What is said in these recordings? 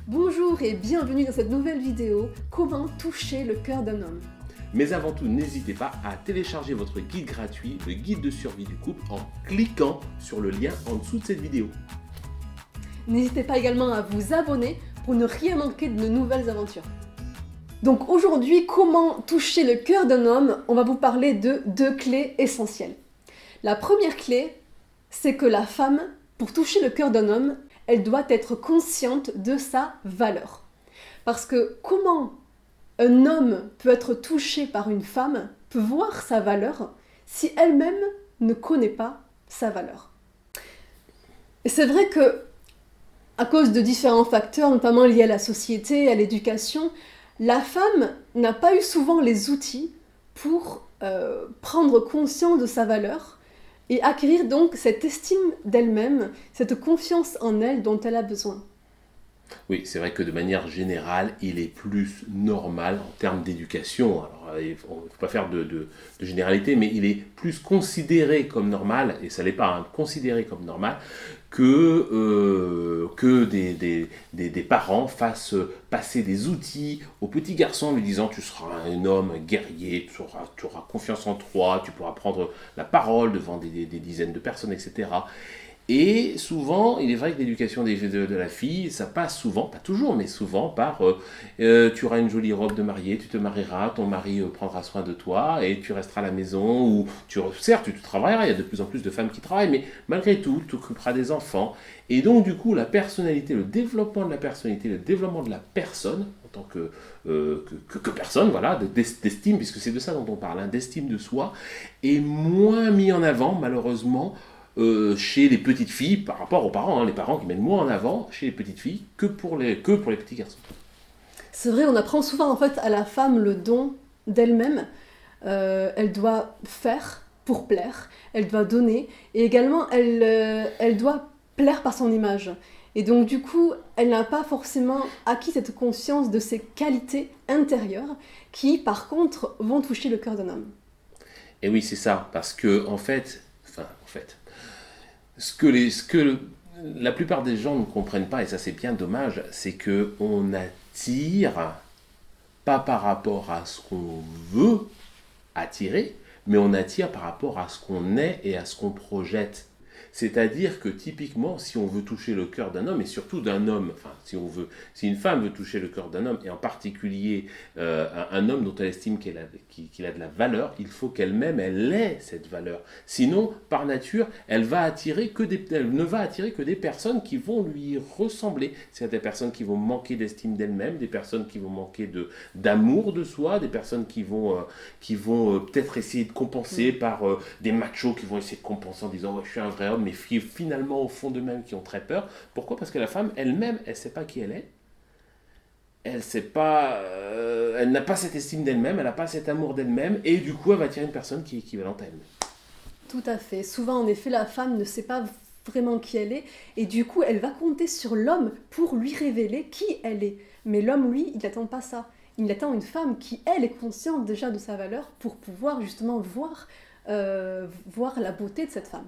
Bonjour et bienvenue dans cette nouvelle vidéo, comment toucher le cœur d'un homme. Mais avant tout, n'hésitez pas à télécharger votre guide gratuit, le guide de survie du couple, en cliquant sur le lien en dessous de cette vidéo. N'hésitez pas également à vous abonner pour ne rien manquer de nos nouvelles aventures. Donc aujourd'hui, comment toucher le cœur d'un homme? On va vous parler de 2 clés essentielles. La première clé, c'est que la femme, pour toucher le cœur d'un homme, elle doit être consciente de sa valeur. Parce que comment un homme peut être touché par une femme, peut voir sa valeur, si elle-même ne connaît pas sa valeur. Et c'est vrai que, à cause de différents facteurs, notamment liés à la société, à l'éducation, la femme n'a pas eu souvent les outils pour prendre conscience de sa valeur et acquérir donc cette estime d'elle-même, cette confiance en elle dont elle a besoin. Oui, c'est vrai que de manière générale, il est plus normal en termes d'éducation. Alors, il ne faut pas faire de généralité, mais il est plus considéré comme normal, et ça ne l'est pas, hein, considéré comme normal, que des parents fassent passer des outils aux petits garçons en lui disant tu seras un homme guerrier, tu auras confiance en toi, tu pourras prendre la parole devant des dizaines de personnes, etc. Et souvent, il est vrai que l'éducation de la fille, ça passe souvent, pas toujours, mais souvent par tu auras une jolie robe de mariée, tu te marieras, ton mari prendra soin de toi et tu resteras à la maison, ou certes, tu travailleras, il y a de plus en plus de femmes qui travaillent, mais malgré tout, tu t'occuperas des enfants. Et donc, du coup, la personnalité, le développement de la personnalité, le développement de la personne, en tant que personne, voilà, d'estime, puisque c'est de ça dont on parle, hein, d'estime de soi, est moins mis en avant, malheureusement, chez les petites filles par rapport aux parents, hein, les parents qui mettent moins en avant chez les petites filles que pour les petits garçons. C'est vrai, on apprend souvent en fait à la femme le don d'elle-même. Elle doit faire pour plaire, elle doit donner, et également elle doit plaire par son image. Et donc du coup, elle n'a pas forcément acquis cette conscience de ses qualités intérieures qui, par contre, vont toucher le cœur d'un homme. Et oui, c'est ça, parce que en fait, ce que la plupart des gens ne comprennent pas, et ça c'est bien dommage, c'est que on attire pas par rapport à ce qu'on veut attirer, mais on attire par rapport à ce qu'on est et à ce qu'on projette. C'est-à-dire que typiquement, si on veut toucher le cœur d'un homme, et surtout d'un homme, enfin, si une femme veut toucher le cœur d'un homme, et en particulier un homme dont elle estime qu'il a de la valeur, il faut qu'elle-même, elle ait cette valeur. Sinon, par nature, elle ne va attirer que des personnes qui vont lui ressembler. C'est-à-dire des personnes qui vont manquer d'estime d'elles-mêmes, des personnes qui vont manquer d'amour de soi, des personnes qui vont peut-être essayer de compenser par des machos qui vont essayer de compenser en disant ouais, je suis un vrai homme, mais finalement au fond d'eux-mêmes qui ont très peur. Pourquoi? Parce que la femme elle-même, elle ne sait pas qui elle est. Elle n'a pas cette estime d'elle-même, elle n'a pas cet amour d'elle-même, et du coup elle va attirer une personne qui est équivalente à elle-même. Tout à fait. Souvent, en effet, la femme ne sait pas vraiment qui elle est, et du coup, elle va compter sur l'homme pour lui révéler qui elle est. Mais l'homme, lui, il n'attend pas ça. Il attend une femme qui, elle, est consciente déjà de sa valeur pour pouvoir justement voir la beauté de cette femme.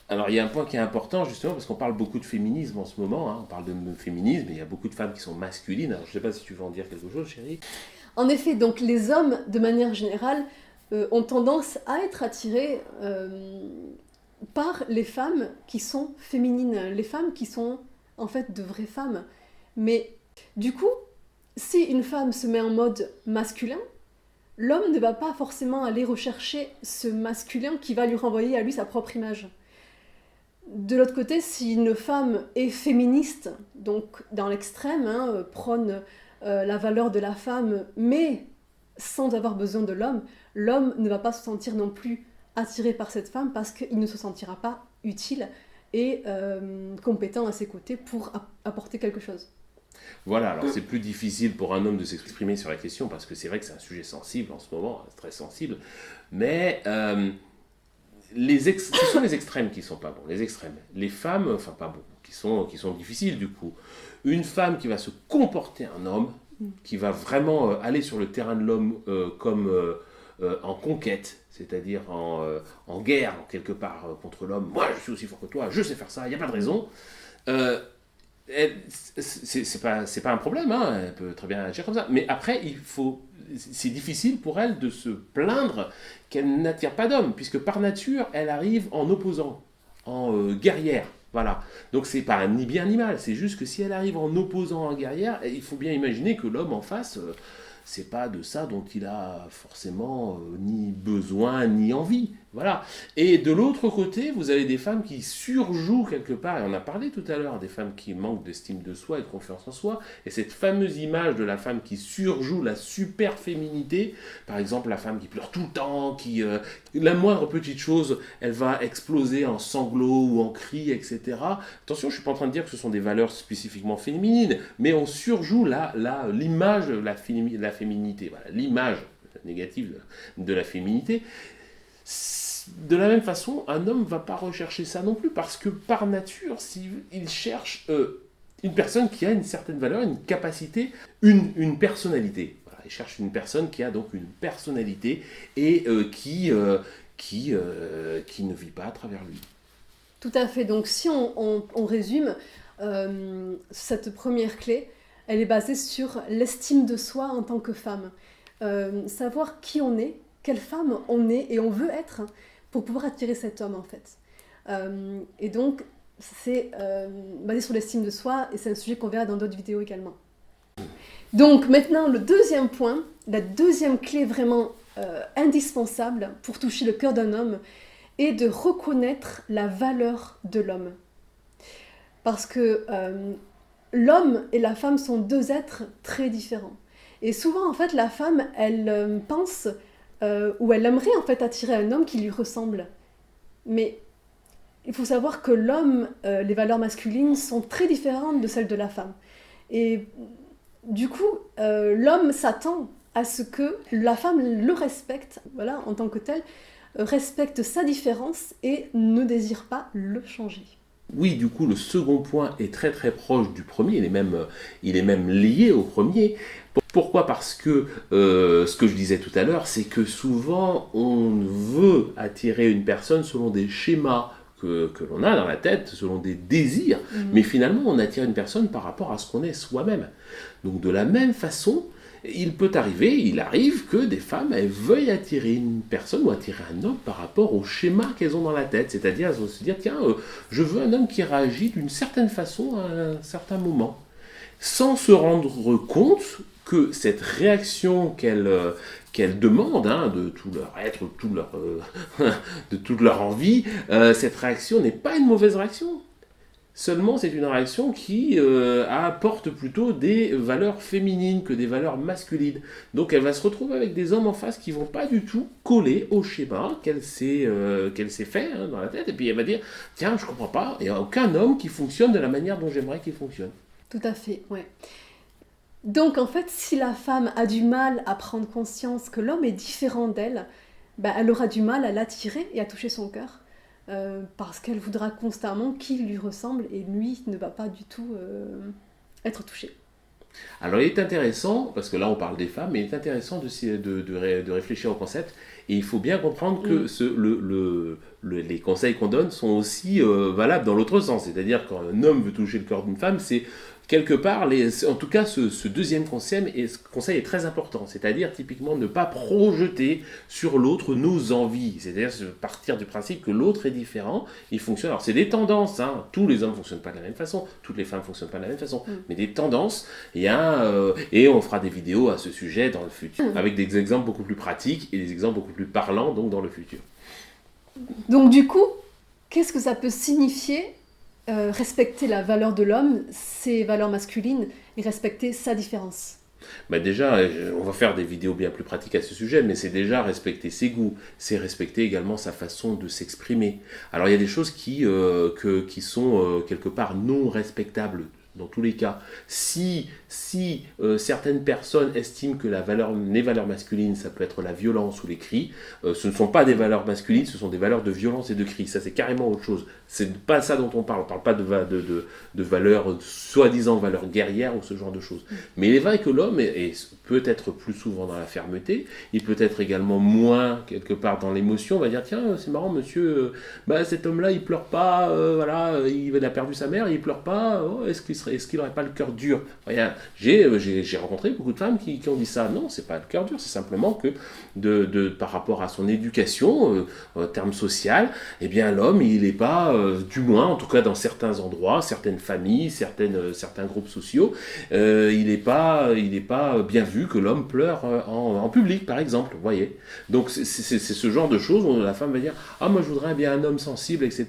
Alors il y a un point qui est important justement parce qu'on parle beaucoup de féminisme en ce moment, hein, on parle de féminisme et il y a beaucoup de femmes qui sont masculines. Alors je ne sais pas si tu veux en dire quelque chose, chérie. En effet, donc les hommes, de manière générale, ont tendance à être attirés par les femmes qui sont féminines, les femmes qui sont en fait de vraies femmes. Mais du coup, si une femme se met en mode masculin, l'homme ne va pas forcément aller rechercher ce masculin qui va lui renvoyer à lui sa propre image. De l'autre côté, si une femme est féministe, donc dans l'extrême, hein, prône la valeur de la femme, mais sans avoir besoin de l'homme, l'homme ne va pas se sentir non plus attiré par cette femme parce qu'il ne se sentira pas utile et compétent à ses côtés pour apporter quelque chose. Voilà, alors c'est plus difficile pour un homme de s'exprimer sur la question parce que c'est vrai que c'est un sujet sensible en ce moment, très sensible, mais ce sont les extrêmes qui sont pas bons, les extrêmes. Les femmes, enfin pas bons, qui sont difficiles du coup. Une femme qui va se comporter un homme, qui va vraiment aller sur le terrain de l'homme comme en conquête, c'est-à-dire en guerre, quelque part, contre l'homme. Moi, je suis aussi fort que toi, je sais faire ça, il n'y a pas de raison. c'est pas un problème, hein, elle peut très bien agir comme ça. Mais après, c'est difficile pour elle de se plaindre qu'elle n'attire pas d'hommes, puisque par nature, elle arrive en opposant, en guerrière. Voilà. Donc c'est pas ni bien ni mal, c'est juste que si elle arrive en opposant en guerrière, il faut bien imaginer que l'homme en face, c'est pas de ça dont il a forcément ni besoin ni envie. Voilà. Et de l'autre côté, vous avez des femmes qui surjouent quelque part, et on a parlé tout à l'heure des femmes qui manquent d'estime de soi et de confiance en soi, et cette fameuse image de la femme qui surjoue la super féminité, par exemple la femme qui pleure tout le temps, la moindre petite chose, elle va exploser en sanglots ou en cris, etc. Attention, je ne suis pas en train de dire que ce sont des valeurs spécifiquement féminines, mais on surjoue l'image de la féminité, voilà, l'image négative de la féminité. De la même façon, un homme ne va pas rechercher ça non plus, parce que par nature, il cherche une personne qui a une certaine valeur, une capacité, une personnalité. Voilà, il cherche une personne qui a donc une personnalité et qui ne vit pas à travers lui. Tout à fait. Donc si on résume, cette première clé, elle est basée sur l'estime de soi en tant que femme. Savoir qui on est, quelle femme on est et on veut être pour pouvoir attirer cet homme en fait. Et donc c'est basé sur l'estime de soi et c'est un sujet qu'on verra dans d'autres vidéos également. Donc maintenant le deuxième point, la deuxième clé vraiment indispensable pour toucher le cœur d'un homme est de reconnaître la valeur de l'homme. Parce que l'homme et la femme sont deux êtres très différents. Et souvent en fait la femme elle pense ou elle aimerait en fait attirer un homme qui lui ressemble. Mais il faut savoir que l'homme, les valeurs masculines sont très différentes de celles de la femme. Et du coup, l'homme s'attend à ce que la femme le respecte, voilà, en tant que tel, respecte sa différence et ne désire pas le changer. Oui, du coup, le second point est très très proche du premier, il est même lié au premier. Pourquoi ? Parce que ce que je disais tout à l'heure, c'est que souvent on veut attirer une personne selon des schémas que l'on a dans la tête, selon des désirs, mais finalement on attire une personne par rapport à ce qu'on est soi-même. Donc de la même façon, il arrive que des femmes elles veuillent attirer une personne ou attirer un homme par rapport au schéma qu'elles ont dans la tête. C'est-à-dire, elles vont se dire, tiens, je veux un homme qui réagit d'une certaine façon à un certain moment, sans se rendre compte que cette réaction qu'elles demandent, hein, de tout leur être, de toute leur envie, cette réaction n'est pas une mauvaise réaction. Seulement, c'est une réaction qui apporte plutôt des valeurs féminines que des valeurs masculines. Donc, elle va se retrouver avec des hommes en face qui vont pas du tout coller au schéma qu'elle s'est fait hein, dans la tête. Et puis, elle va dire, tiens, je comprends pas, il n'y a aucun homme qui fonctionne de la manière dont j'aimerais qu'il fonctionne. Tout à fait, ouais. Donc, en fait, si la femme a du mal à prendre conscience que l'homme est différent d'elle, elle aura du mal à l'attirer et à toucher son cœur. Parce qu'elle voudra constamment qu'il lui ressemble et lui ne va pas du tout être touché. Alors il est intéressant, parce que là on parle des femmes, mais il est intéressant de réfléchir au concept, et il faut bien comprendre que les conseils qu'on donne sont aussi valables dans l'autre sens, c'est-à-dire quand un homme veut toucher le cœur d'une femme, c'est quelque part, en tout cas ce deuxième conseil est très important, c'est-à-dire typiquement ne pas projeter sur l'autre nos envies, c'est-à-dire partir du principe que l'autre est différent, il fonctionne, alors c'est des tendances, hein, tous les hommes ne fonctionnent pas de la même façon, toutes les femmes ne fonctionnent pas de la même façon, mais des tendances, et on fera des vidéos à ce sujet dans le futur, avec des exemples beaucoup plus pratiques et des exemples beaucoup plus parlants donc dans le futur. Donc du coup, qu'est-ce que ça peut signifier respecter la valeur de l'homme, ses valeurs masculines, et respecter sa différence? Déjà, on va faire des vidéos bien plus pratiques à ce sujet, mais c'est déjà respecter ses goûts, c'est respecter également sa façon de s'exprimer. Alors il y a des choses qui sont quelque part non respectables dans tous les cas. Si certaines personnes estiment que les valeurs masculines, ça peut être la violence ou les cris, ce ne sont pas des valeurs masculines, ce sont des valeurs de violence et de cris. Ça, c'est carrément autre chose. C'est pas ça dont on parle. On parle pas de valeurs, soi-disant valeurs guerrières ou ce genre de choses. Mais il est vrai que l'homme peut être plus souvent dans la fermeté, il peut être également moins, quelque part, dans l'émotion. On va dire, tiens, c'est marrant, monsieur, cet homme-là, il pleure pas, voilà, il a perdu sa mère, il pleure pas, est-ce qu'il est-ce qu'il n'aurait pas le cœur dur? Regarde, j'ai rencontré beaucoup de femmes qui ont dit ça. Non, c'est pas le cœur dur, c'est simplement que par rapport à son éducation, en termes social, eh bien l'homme, il n'est pas, du moins, en tout cas dans certains endroits, certaines familles, certains groupes sociaux, il n'est pas bien vu que l'homme pleure en public, par exemple, vous voyez. Donc c'est ce genre de choses où la femme va dire « Ah, moi je voudrais bien un homme sensible, etc. »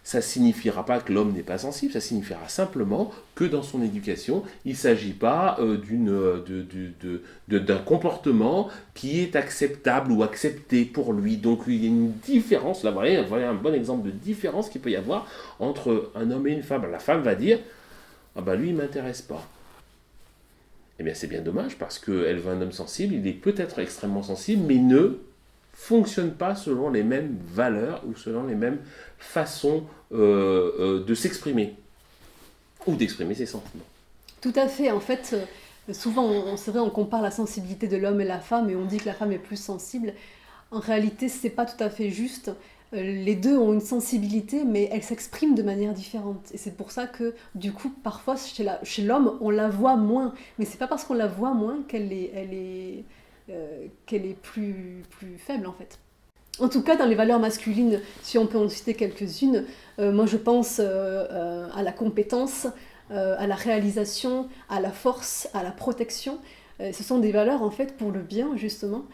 Ça ne signifiera pas que l'homme n'est pas sensible, ça signifiera simplement que dans son éducation, il ne s'agit pas d'un comportement qui est acceptable ou accepté pour lui. Donc il y a une différence, là voilà un bon exemple de différence qu'il peut y avoir entre un homme et une femme. La femme va dire « Ah ben lui il ne m'intéresse pas ». Eh bien c'est bien dommage parce qu'elle veut un homme sensible, il est peut-être extrêmement sensible, mais ne fonctionne pas selon les mêmes valeurs ou selon les mêmes façons de s'exprimer ou d'exprimer ses sentiments. Tout à fait. En fait, souvent, c'est vrai, on compare la sensibilité de l'homme et la femme et on dit que la femme est plus sensible. En réalité, c'est pas tout à fait juste. Les deux ont une sensibilité, mais elles s'expriment de manière différente. Et c'est pour ça que, du coup, parfois, chez l'homme, on la voit moins. Mais c'est pas parce qu'on la voit moins qu'elle est plus faible, en fait. En tout cas, dans les valeurs masculines, si on peut en citer quelques-unes, moi je pense à la compétence, à la réalisation, à la force, à la protection. Ce sont des valeurs, en fait, pour le bien, justement.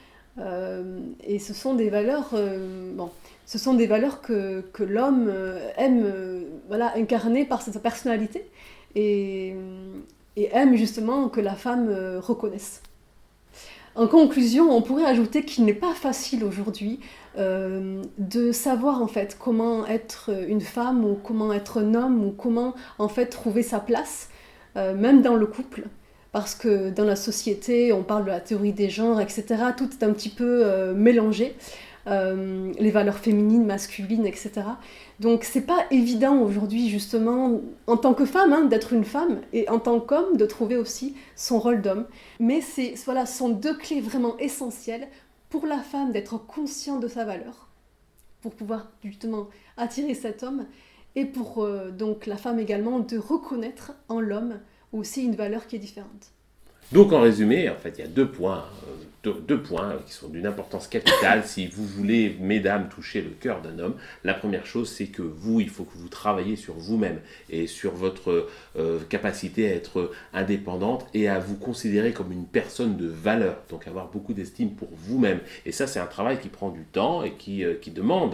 Et ce sont des valeurs... ce sont des valeurs que l'homme aime incarner par sa personnalité et aime justement que la femme reconnaisse. En conclusion, on pourrait ajouter qu'il n'est pas facile aujourd'hui de savoir en fait comment être une femme ou comment être un homme ou comment en fait trouver sa place, même dans le couple. Parce que dans la société, on parle de la théorie des genres, etc. Tout est un petit peu mélangé. Les valeurs féminines, masculines, etc. Donc c'est pas évident aujourd'hui justement en tant que femme d'être une femme et en tant qu'homme de trouver aussi son rôle d'homme. Mais sont deux clés vraiment essentielles pour la femme d'être consciente de sa valeur, pour pouvoir justement attirer cet homme et pour donc la femme également de reconnaître en l'homme aussi une valeur qui est différente. Donc en résumé, en fait, il y a deux points qui sont d'une importance capitale si vous voulez, mesdames, toucher le cœur d'un homme. La première chose, c'est que il faut que vous travailliez sur vous-même et sur votre capacité à être indépendante et à vous considérer comme une personne de valeur, donc avoir beaucoup d'estime pour vous-même. Et ça, c'est un travail qui prend du temps et qui demande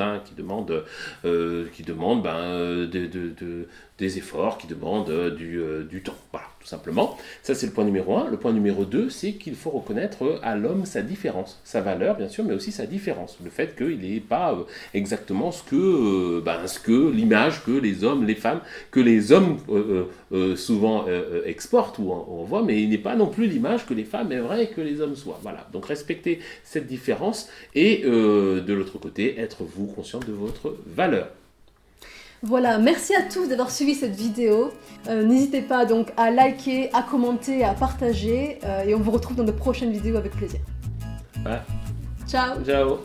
des efforts, qui demande du temps. Voilà, tout simplement. Ça, c'est le point numéro 1. Le point numéro 2, c'est qu'il faut reconnaître à l'homme sa différence, sa valeur, bien sûr, mais aussi sa différence. Le fait qu'il n'est pas exactement ce que l'image que les hommes, les femmes, que les hommes souvent exportent ou envoient, mais il n'est pas non plus l'image que les femmes aimeraient que les hommes soient. Voilà. Donc, respectez cette différence et de l'autre côté, être vous conscient de votre valeur. Voilà, merci à tous d'avoir suivi cette vidéo. N'hésitez pas donc à liker, à commenter, à partager et on vous retrouve dans de prochaines vidéos avec plaisir. Ouais. Ciao. Ciao.